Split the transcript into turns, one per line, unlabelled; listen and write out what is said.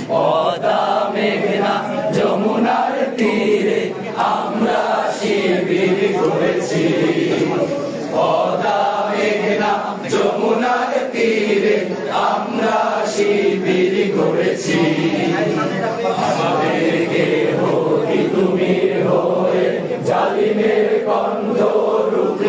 পদ্মা মেঘনা যমুনার তীরে আমরা শিবির করেছি। পদ্মা মেঘনা যমুনার তীরে আমরা শিবির করেছি। আমাদেরকে হতি তুমি হয়ে জালিমের কণ্ঠ রুখে